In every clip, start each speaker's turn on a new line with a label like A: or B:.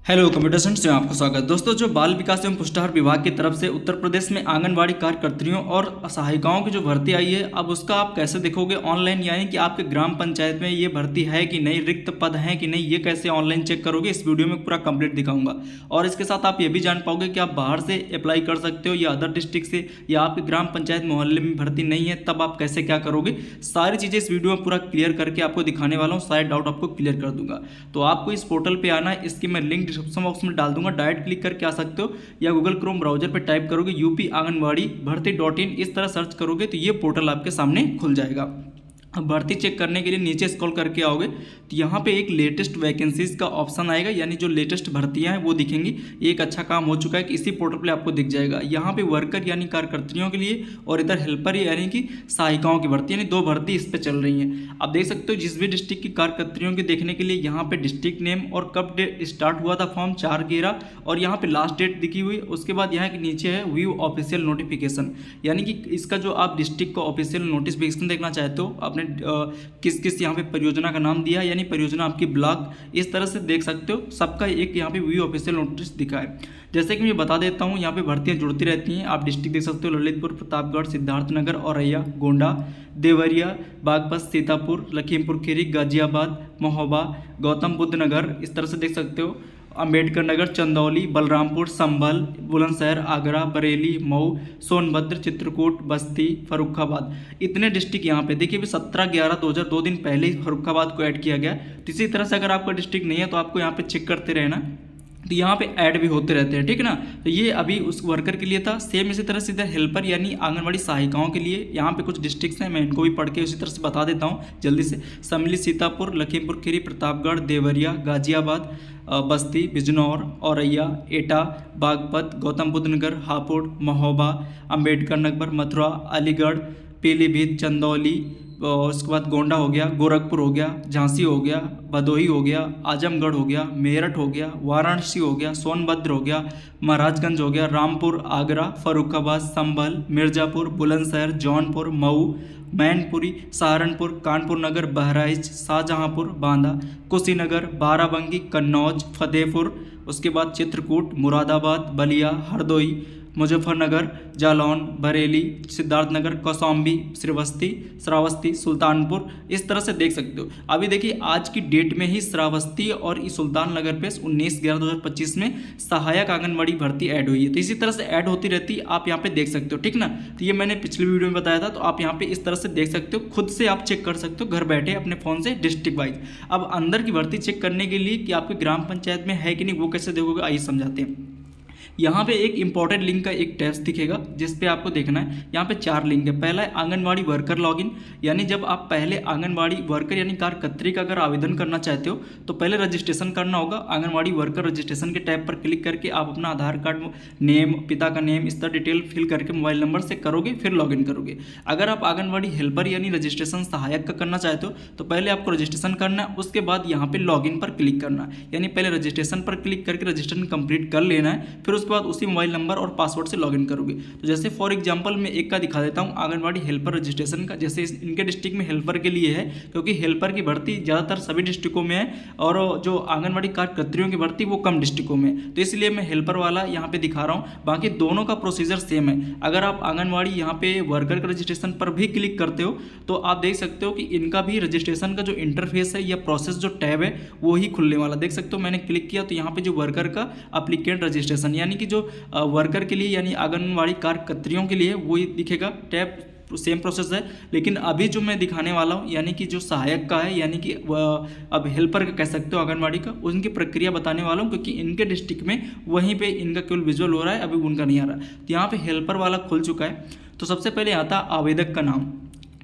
A: Hello computer science में आपका स्वागत। दोस्तों, जो बाल विकास एवं पुष्टाहार विभाग की तरफ से उत्तर प्रदेश में आंगनवाड़ी कार्यकर्त्रियों और सहायिकाओं की जो भर्ती आई है, अब उसका आप कैसे देखोगे ऑनलाइन, यानी कि आपके ग्राम पंचायत में ये भर्ती है कि नहीं, रिक्त पद हैं कि नहीं, ये कैसे ऑनलाइन चेक करोगे, इस वीडियो में पूरा कंप्लीट दिखाऊंगा। और इसके साथ आप ये भी जान पाओगे कि आप बाहर से अप्लाई कर सकते हो या अदर डिस्ट्रिक्ट से, या आपके ग्राम पंचायत मोहल्ले में भर्ती नहीं है तब आप कैसे क्या करोगे। सारी चीज़ें इस वीडियो में पूरा क्लियर करके आपको दिखाने वाला हूँ, सारे डाउट आपको क्लियर कर दूंगा। तो आपको इस पोर्टल पर आना है, इसकी मैं लिंक डिस्क्रिप्शन बॉक्स में डाल दूंगा, डायरेक्ट क्लिक करके आ सकते हो, या गूगल क्रोम ब्राउजर पे टाइप करोगे यूपी आंगनवाड़ी भर्ती.in, इस तरह सर्च करोगे तो ये पोर्टल आपके सामने खुल जाएगा। अब भर्ती चेक करने के लिए नीचे स्क्रॉल करके आओगे तो यहाँ पे एक लेटेस्ट वैकेंसीज का ऑप्शन आएगा, यानी जो लेटेस्ट भर्तियां हैं वो दिखेंगी। एक अच्छा काम हो चुका है कि इसी पोर्टल पे आपको दिख जाएगा। यहाँ पे वर्कर यानी कार्यकर्त्रियों के लिए, और इधर हेल्पर यानी कि सहायिकाओं की भर्ती, यानी दो भर्ती इस पर चल रही हैं। आप देख सकते हो जिस भी डिस्ट्रिक्ट की कार्यकर्त्रियों के देखने के लिए यहाँ पे डिस्ट्रिक्ट नेम और कब स्टार्ट हुआ था फॉर्म 4/11, और यहाँ पे लास्ट डेट दिखी हुई। उसके बाद यहाँ के नीचे है व्यू ऑफिशियल नोटिफिकेशन, यानी कि इसका जो आप डिस्ट्रिक्ट का ऑफिशियल नोटिफिकेशन देखना चाहते हो, आपने किस किस यहाँ पे परियोजना का नाम दिया, यानी परियोजना आपकी ब्लॉक, इस तरह से देख सकते हो। सबका एक यहाँ पे व्यू ऑफिशियल नोटिस दिखा है। जैसे कि मैं बता देता हूँ, यहाँ पे भर्तियाँ जुड़ती रहती हैं। आप डिस्ट्रिक्ट देख सकते हो, ललितपुर, प्रतापगढ़, सिद्धार्थनगर, औरैया, गोंडा, देवरिया, बागपत, सीतापुर, लखीमपुर खीरी, गाजियाबाद, महोबा, गौतम बुद्ध नगर, इस तरह से देख सकते हो। अंबेडकर नगर, चंदौली, बलरामपुर, संभल, बुलंदशहर, आगरा, बरेली, मऊ, सोनभद्र, चित्रकूट, बस्ती, फर्रुखाबाद, इतने डिस्ट्रिक्ट यहाँ पे देखिए। अभी 17/11/2000, 2 दिन पहले ही फर्रुखाबाद को ऐड किया गया। तो इसी तरह से अगर आपका डिस्ट्रिक्ट नहीं है तो आपको यहाँ पे चेक करते रहना, तो यहाँ पे ऐड भी होते रहते हैं, ठीक है ना। तो ये अभी उस वर्कर के लिए था। सेम इसी तरह से इधर हेल्पर यानी आंगनवाड़ी सहायिकाओं के लिए यहाँ पे कुछ डिस्ट्रिक्ट्स हैं, मैं इनको भी पढ़ के उसी तरह से बता देता हूँ जल्दी से। सम्मिली, सीतापुर, लखीमपुर खीरी, प्रतापगढ़, देवरिया, गाजियाबाद, बस्ती, बिजनौर, औरैया, एटा, बागपत, गौतम बुद्ध नगर, हापुड़, महोबा, अंबेडकर नगर, मथुरा, अलीगढ़, पीलीभीत, चंदौली, और उसके बाद गोंडा हो गया, गोरखपुर हो गया, झांसी हो गया, भदोही हो गया, आजमगढ़ हो गया, मेरठ हो गया, वाराणसी हो गया, सोनभद्र हो गया, महाराजगंज हो गया, रामपुर, आगरा, फर्रुखाबाद, संभल, मिर्ज़ापुर, बुलंदशहर, जौनपुर, मऊ, मैनपुरी, सहारनपुर, कानपुर नगर, बहराइच, शाहजहांपुर, बांदा, कुशीनगर, बाराबंकी, कन्नौज, फतेहपुर, उसके बाद चित्रकूट, मुरादाबाद, बलिया, हरदोई, मुजफ्फरनगर, जालौन, बरेली, सिद्धार्थनगर, कौशाम्बी, श्रावस्ती, सुल्तानपुर, इस तरह से देख सकते हो। अभी देखिए आज की डेट में ही श्रावस्ती और सुल्ताननगर पे 19/11/2025 में सहायक आंगनबाड़ी भर्ती ऐड हुई है। तो इसी तरह से ऐड होती रहती है, आप यहाँ पे देख सकते हो, ठीक ना। तो ये मैंने पिछले वीडियो में बताया था, तो आप यहाँ पे इस तरह से देख सकते हो, खुद से आप चेक कर सकते हो घर बैठे अपने फ़ोन से डिस्ट्रिक्ट वाइज। अब अंदर की भर्ती चेक करने के लिए कि आपके ग्राम पंचायत में है कि नहीं, वो कैसे देखोगे, आइए समझाते हैं। यहाँ पे एक इंपॉर्टेंट लिंक का एक टेस्ट दिखेगा जिस पे आपको देखना है। यहाँ पे 4 लिंक है। पहला है आंगनवाड़ी वर्कर लॉगिन, यानी जब आप पहले आंगनवाड़ी वर्कर यानी कार्यकर्त्री का अगर आवेदन करना चाहते हो तो पहले रजिस्ट्रेशन करना होगा। आंगनवाड़ी वर्कर रजिस्ट्रेशन के टैब पर क्लिक करके आप अपना आधार कार्ड, नेम, पिता का नेम, इस तरह डिटेल फिल करके मोबाइल नंबर से करोगे, फिर लॉगिन करोगे। अगर आप आंगनवाड़ी हेल्पर यानी रजिस्ट्रेशन सहायक का करना चाहते हो तो पहले आपको रजिस्ट्रेशन करना है, उसके बाद यहाँ पे लॉगिन पर क्लिक करना है, यानी पहले रजिस्ट्रेशन पर क्लिक करके रजिस्ट्रेशन कंप्लीट कर लेना है, फिर उसके बाद उसी मोबाइल नंबर और पासवर्ड से लॉगिन करोगे। तो जैसे फॉर एग्जांपल मैं एक का दिखा देता हूं, आंगनवाड़ी हेल्पर रजिस्ट्रेशन का। जैसे इनके डिस्ट्रिक्ट में हेल्पर के लिए है, क्योंकि हेल्पर की भर्ती ज़्यादातर सभी डिस्ट्रिक्टों में है, और जो आंगनवाड़ी कार्यकर्त्रियों की भर्ती वो कम डिस्ट्रिक्टों में है, तो इसलिए मैं हेल्पर वाला यहाँ पे दिखा रहा हूँ। बाकी दोनों का प्रोसीजर सेम है। अगर आप आंगनवाड़ी यहाँ पे वर्कर के रजिस्ट्रेशन पर भी क्लिक करते हो तो आप देख सकते हो कि इनका भी रजिस्ट्रेशन का जो इंटरफेस है या प्रोसेस जो टैब है वो ही खुलने वाला। देख सकते हो मैंने क्लिक किया तो यहाँ पे जो वर्कर का एप्लीकेंट रजिस्ट्रेशन यानी कि जो वर्कर के लिए यानी आंगनवाड़ी कार्यकर्त्रियों के लिए वो दिखेगा टैब, सेम प्रोसेस है। लेकिन अभी जो मैं दिखाने वाला हूँ यानी कि जो सहायक का है, यानी कि अब हेल्पर का कह सकते हो आंगनवाड़ी का, उनकी प्रक्रिया बताने वाला हूँ, क्योंकि इनके डिस्ट्रिक्ट में वहीं पे इनका केवल विजुअल हो रहा है, अभी उनका नहीं आ रहा। तो यहाँ पे हेल्पर वाला खुल चुका है। तो सबसे पहले आता है आवेदक का नाम,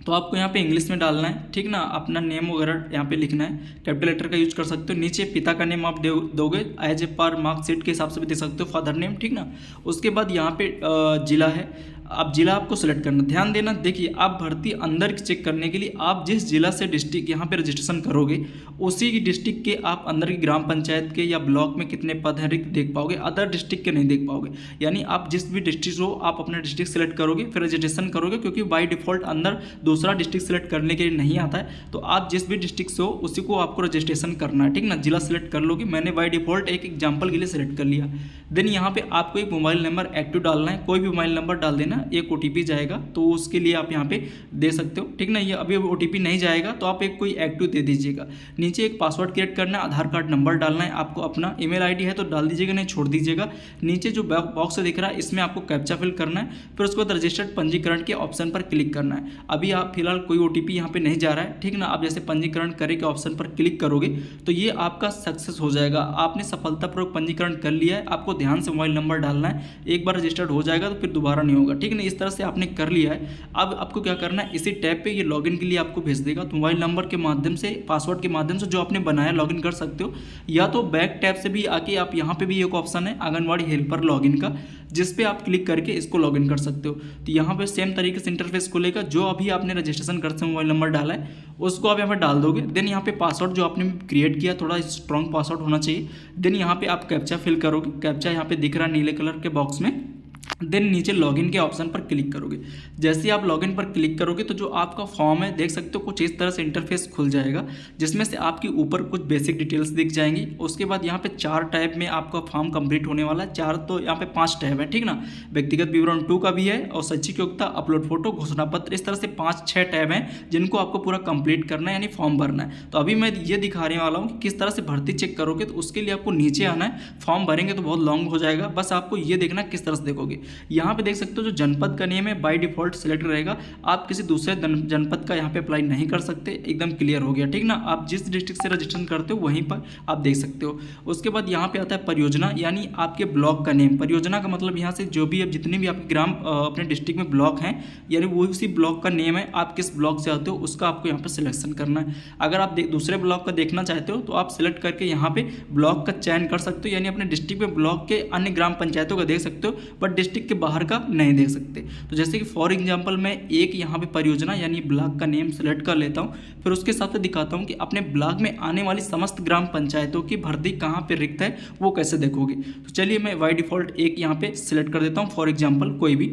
A: तो आपको यहाँ पे इंग्लिश में डालना है, ठीक ना। अपना नेम वगैरह यहाँ पे लिखना है, कैपिटल लेटर का यूज कर सकते हो। नीचे पिता का नेम आप दोगे, एज ए पर मार्कशीट के हिसाब से भी दे सकते हो, फादर नेम, ठीक ना। उसके बाद यहाँ पे जिला है, अब जिला आपको सेलेक्ट करना। ध्यान देना, देखिए आप भर्ती अंदर चेक करने के लिए आप जिस जिला से डिस्ट्रिक्ट यहाँ पे रजिस्ट्रेशन करोगे उसी की डिस्ट्रिक्ट के आप अंदर की ग्राम पंचायत के या ब्लॉक में कितने पद हैं रिक्त देख पाओगे, अदर डिस्ट्रिक्ट के नहीं देख पाओगे। यानी आप जिस भी डिस्ट्रिक्ट हो आप अपना डिस्ट्रिक्ट सेलेक्ट करोगे, फिर रजिस्ट्रेशन करोगे, क्योंकि बाय डिफॉल्ट अंदर दूसरा डिस्ट्रिक्ट सेलेक्ट करने के लिए नहीं आता है। तो आप जिस भी डिस्ट्रिक्ट से हो उसी को आपको रजिस्ट्रेशन करना है, ठीक ना। जिला सेलेक्ट कर लोगे, मैंने बाय डिफॉल्ट एक एग्जाम्पल के लिए सेलेक्ट कर लिया। देन यहाँ पे आपको एक मोबाइल नंबर एक्टिव डालना है, कोई भी मोबाइल नंबर डाल देना, एक OTP जाएगा तो उसके लिए आप यहाँ पे दे सकते हो, ठीक ना। ये अभी OTP नहीं जाएगा तो आप एक कोई एक्टिव दे दीजिएगा। नीचे एक पासवर्ड क्रिएट करना है, आधार कार्ड नंबर डालना है आपको, अपना ईमेल ID है तो डाल दीजिएगा, नहीं छोड़ दीजिएगा। नीचे जो बॉक्स दिख रहा है इसमें आपको कैप्चा फिल करना है, फिर उसके बाद रजिस्टर्ड पंजीकरण के ऑप्शन पर क्लिक करना है। अभी आप फिलहाल कोई OTP यहाँ पे नहीं जा रहा है, ठीक ना। आप जैसे पंजीकरण करें के ऑप्शन पर क्लिक करोगे तो ये आपका सक्सेस हो जाएगा, आपने सफलतापूर्वक पंजीकरण कर लिया है। आपको ध्यान से मोबाइल नंबर डालना है, एक बार रजिस्टर्ड हो जाएगा तो फिर दोबारा नहीं होगा, ठीक है ना। इस तरह से आपने कर लिया है। अब आपको क्या करना है, इसी टैब पे ये लॉगिन के लिए आपको भेज देगा। तो मोबाइल नंबर के माध्यम से, पासवर्ड के माध्यम से जो आपने बनाया लॉगिन कर सकते हो, या तो बैक टैब से भी आके आप यहाँ पे भी एक ऑप्शन है आंगनवाड़ी हेल्पर लॉगिन का, जिस पे आप क्लिक करके इसको लॉगिन कर सकते हो। तो यहाँ पे सेम तरीके से इंटरफेस खुलेगा, जो अभी आपने रजिस्ट्रेशन करते मोबाइल नंबर डाला है उसको आप यहाँ पे डाल दोगे। देन यहाँ पे पासवर्ड जो आपने क्रिएट किया थोड़ा स्ट्रॉन्ग पासवर्ड होना चाहिए। देन यहाँ पे आप कैप्चा फिल करोगे, कैप्चा यहाँ पे दिख रहा है नीले कलर के बॉक्स में। देन नीचे लॉगिन के ऑप्शन पर क्लिक करोगे। जैसे ही आप लॉगिन पर क्लिक करोगे तो जो आपका फॉर्म है देख सकते हो कुछ इस तरह से इंटरफेस खुल जाएगा, जिसमें से आपके ऊपर कुछ बेसिक डिटेल्स दिख जाएंगी। उसके बाद यहाँ पे 4 टैब में आपका फॉर्म कंप्लीट होने वाला है, 4 तो यहाँ पे 5 टैब है, ठीक ना। व्यक्तिगत विवरण 2 का भी है, और शैक्षिक योग्यता, अपलोड फोटो, घोषणा पत्र, इस तरह से 5-6 टैब हैं जिनको आपको पूरा कंप्लीट करना है, यानी फॉर्म भरना है। तो अभी मैं ये दिखाने वाला हूँ कि किस तरह से भर्ती चेक करोगे। तो उसके लिए आपको नीचे आना है, फॉर्म भरेंगे तो बहुत लॉन्ग हो जाएगा, बस आपको ये देखना किस तरह से देखोगे। यहाँ पे देख सकते हो जो जनपद का नेम है बाय डिफॉल्ट सिलेक्ट रहेगा, आप किसी दूसरे जनपद का यहाँ पे अप्लाई नहीं कर सकते, एकदम क्लियर हो गया, ठीक ना। आप जिस डिस्ट्रिक्ट से रजिस्ट्रेशन करते हो वहीं पर आप देख सकते हो। उसके बाद यहाँ पे आता है परियोजना, यानी आपके ब्लॉक का नेम। परियोजना का मतलब यहाँ से जो भी अब जितने भी आपके ग्राम अपने डिस्ट्रिक्ट में ब्लॉक हैं, यानी वो उसी ब्लॉक का नेम है, आप किस ब्लॉक से आते हो उसका आपको यहाँ पर सिलेक्शन करना है। अगर आप दूसरे ब्लॉक का देखना चाहते हो तो आप सिलेक्ट करके यहाँ पे ब्लॉक का चयन कर सकते हो, यानी अपने डिस्ट्रिक्ट में ब्लॉक के अन्य ग्राम पंचायतों का देख सकते हो, बट डिस्ट्रिक्ट के बाहर का नहीं देख सकते। तो जैसे कि फॉर एग्जांपल मैं एक यहाँ पे परियोजना यानी ब्लॉक का नेम सेलेक्ट कर लेता हूँ, फिर उसके साथ दिखाता हूँ कि अपने ब्लॉक में आने वाली समस्त ग्राम पंचायतों की भर्ती कहाँ पे रिक्त है वो कैसे देखोगे। तो चलिए मैं बाय डिफॉल्ट एक यहाँ पे सिलेक्ट कर देता हूँ, फॉर एग्जाम्पल कोई भी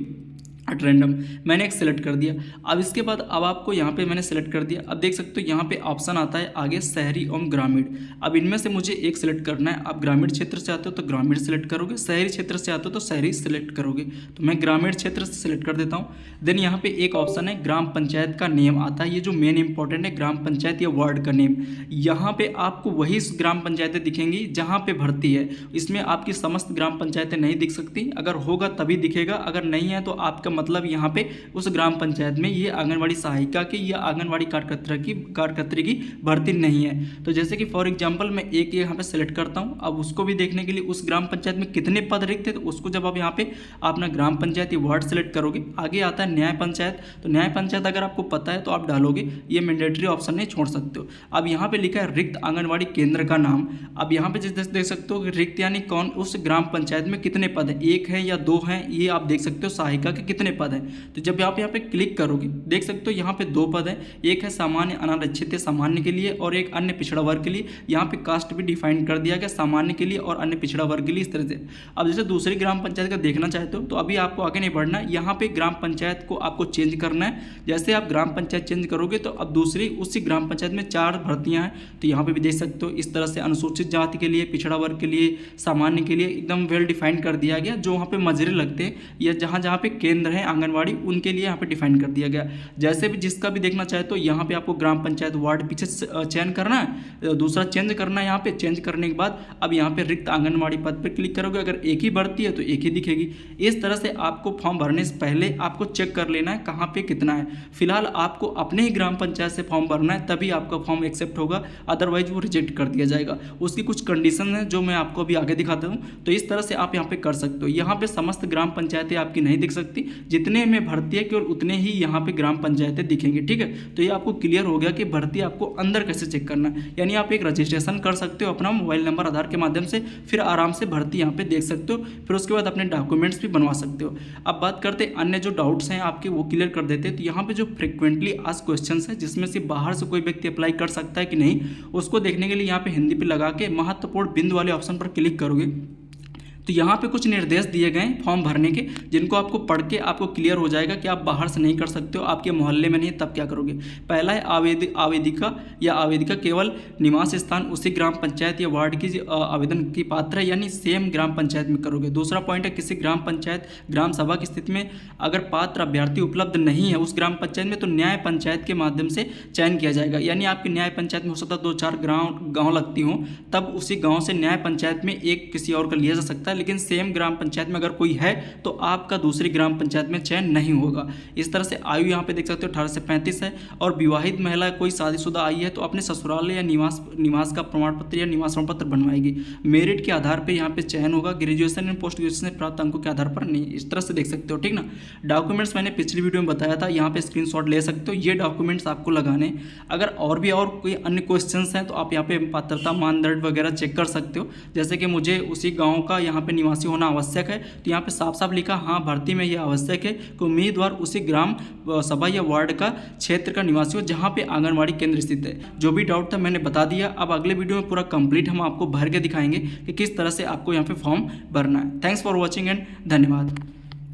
A: एट रैंडम मैंने एक सेलेक्ट कर दिया। अब इसके बाद अब आपको यहाँ पे मैंने सेलेक्ट कर दिया। अब देख सकते हो यहाँ पे ऑप्शन आता है आगे शहरी एवं ग्रामीण। अब इनमें से मुझे एक सिलेक्ट करना है। आप ग्रामीण क्षेत्र से आते हो तो ग्रामीण सेलेक्ट करोगे, शहरी क्षेत्र से आते हो तो शहरी सेलेक्ट करोगे। तो मैं ग्रामीण क्षेत्र से सिलेक्ट कर देता हूँ। देन यहाँ पे एक ऑप्शन है ग्राम पंचायत का नेम आता है, ये जो मेन इंपॉर्टेंट है, ग्राम पंचायत या वार्ड का नेम। यहाँ पे आपको वही ग्राम पंचायतें दिखेंगी जहाँ पे भर्ती है। इसमें आपकी समस्त ग्राम पंचायतें नहीं दिख सकती, अगर होगा तभी दिखेगा, अगर नहीं है तो आपका मतलब यहाँ पे उस ग्राम पंचायत में ये आंगनवाड़ी सहायिका की या आंगनवाड़ी कार्यकर्त्री की भर्ती नहीं है। तो जैसे कि फॉर एग्जांपल मैं एक यहाँ पे सेलेक्ट करता हूँ। अब उसको भी देखने के लिए उस ग्राम पंचायत में कितने पद रिक्त थे तो उसको जब आप यहाँ पे अपना ग्राम पंचायत या वार्ड सेलेक्ट करोगे, आगे आता है न्याय पंचायत। तो न्याय पंचायत अगर आपको पता है तो आप डालोगे, ये मैंडेटरी ऑप्शन नहीं छोड़ सकते हो। अब यहाँ पे लिखा है रिक्त आंगनवाड़ी केंद्र का नाम। अब यहाँ पे जैसे देख सकते हो रिक्त यानी कौन, उस ग्राम पंचायत में कितने पद हैं, 1 है या 2 हैं, ये आप देख सकते हो। सहायिका के कितने पद हैं, तो जब आप यहाँ पे क्लिक करोगे देख सकते हो यहाँ पे 2 पद हैं, एक है सामान्य अनारक्षित सामान्य के लिए और एक अन्य पिछड़ा वर्ग के लिए। यहाँ पे कास्ट भी डिफाइन कर दिया गया, सामान्य के लिए और अन्य पिछड़ा वर्ग के लिए, इस तरह से। अब जैसे दूसरी ग्राम पंचायत का देखना चाहते हो तो अभी आपको आगे नहीं बढ़ना है, यहाँ पे ग्राम पंचायत को आपको चेंज करना है। जैसे आप ग्राम पंचायत चेंज करोगे तो अब दूसरी उसी ग्राम पंचायत में 4 भर्तियाँ हैं। तो यहाँ पे भी देख सकते हो इस तरह से अनुसूचित जाति के लिए, पिछड़ा वर्ग के लिए, सामान्य के लिए एकदम वेल डिफाइन कर दिया गया। जो वहाँ पे मजरे लगते हैं या जहाँ जहाँ पे केंद्र है आंगनवाड़ी उनके लिए यहाँ पे डिफाइन कर दिया गया। जैसे भी जिसका भी देखना चाहे तो यहाँ पे आपको ग्राम पंचायत वार्ड पीछे चयन करना है, दूसरा चेंज करना है। यहाँ पे चेंज करने के बाद अब यहाँ पे रिक्त आंगनवाड़ी पद पर क्लिक करोगे, अगर एक ही भर्ती है तो एक ही दिखेगी। इस तरह से आपको फॉर्म भरने से पहले आपको चेक कर लेना है कहाँ पे कितना है। फिलहाल आपको अपने ही ग्राम पंचायत से फॉर्म भरना है, तभी आपका फॉर्म एक्सेप्ट होगा, अदरवाइज वो रिजेक्ट कर दिया जाएगा। उसकी कुछ कंडीशन है जो मैं आपको अभी आगे दिखाता हूँ। तो इस तरह से आप यहाँ पे कर सकते हो। यहाँ पे समस्त ग्राम पंचायतें आपकी नहीं दिख सकती, जितने में भर्ती है केवल उतने ही यहाँ पे ग्राम पंचायतें दिखेंगी। ठीक है, तो ये आपको क्लियर हो गया कि भर्ती आपको अंदर कैसे चेक करना है। यानी आप एक रजिस्ट्रेशन कर सकते हो अपना मोबाइल नंबर आधार के माध्यम से, फिर आराम से भर्ती यहाँ पे देख सकते हो, फिर उसके बाद अपने डॉक्यूमेंट्स भी बनवा सकते हो। अब बात करते हैं अन्य जो डाउट्स हैं आपके, वो क्लियर कर देते हैं। तो यहाँ पे जो फ्रिक्वेंटली आस्क्ड क्वेश्चंस है, जिसमें से बाहर से कोई व्यक्ति अप्लाई कर सकता है कि नहीं, उसको देखने के लिए यहाँ पे हिंदी पे लगा के महत्वपूर्ण बिंदु वाले ऑप्शन पर क्लिक करोगे तो यहाँ पे कुछ निर्देश दिए गए हैं फॉर्म भरने के, जिनको आपको पढ़ के आपको क्लियर हो जाएगा कि आप बाहर से नहीं कर सकते हो, आपके मोहल्ले में नहीं, तब क्या करोगे। पहला है आवेदिका या आवेदिका केवल निवास स्थान उसी ग्राम पंचायत या वार्ड की आवेदन की पात्र है, यानी सेम ग्राम पंचायत में करोगे। दूसरा पॉइंट है किसी ग्राम पंचायत ग्राम सभा की स्थिति में अगर पात्र अभ्यर्थी उपलब्ध नहीं है उस ग्राम पंचायत में, तो न्याय पंचायत के माध्यम से चयन किया जाएगा। यानी आपकी न्याय पंचायत में हो सकता है 2-4 गाँव लगती हों, तब उसी गाँव से न्याय पंचायत में एक किसी और का लिया जा सकता है, लेकिन सेम ग्राम पंचायत में अगर कोई है तो आपका दूसरी ग्राम पंचायत में चयन नहीं होगा। इस तरह से आयु यहाँ पे देख सकते हो 18 से 35 है, और विवाहित महिला कोई शादीशुदा आई है तो अपने ससुराल या निवास का प्रमाण पत्र या निवास प्रमाण पत्र बनवाएगी। मेरिट के आधार पर यहाँ पे चयन होगा, ग्रेजुएशन एंड पोस्ट ग्रेजुएशन से प्राप्त अंकों के आधार पर नहीं। इस तरह से देख सकते हो, ठीक ना। डॉक्यूमेंट्स मैंने पिछली वीडियो में बताया था, यहाँ पे स्क्रीनशॉट ले सकते हो, ये डॉक्यूमेंट्स आपको लगाने। अगर और भी और कोई अन्य क्वेश्चंस हैं तो आप यहाँ पे पात्रता मानदंड वगैरह चेक कर सकते हो, जैसे कि मुझे उसी गाँव का यहाँ पे निवासी होना आवश्यक है, तो यहाँ पे साफ साफ लिखा हाँ भर्ती में यह आवश्यक है कि उम्मीदवार उसी ग्राम सभा या वार्ड का क्षेत्र का निवासी हो जहाँ पे आंगनबाड़ी केंद्र स्थित है। जो भी डाउट था मैंने बता दिया। अब अगले वीडियो में पूरा कंप्लीट हम आपको भर के दिखाएंगे कि किस तरह से आपको यहाँ पे फॉर्म भरना है। थैंक्स फॉर वॉचिंग एंड धन्यवाद।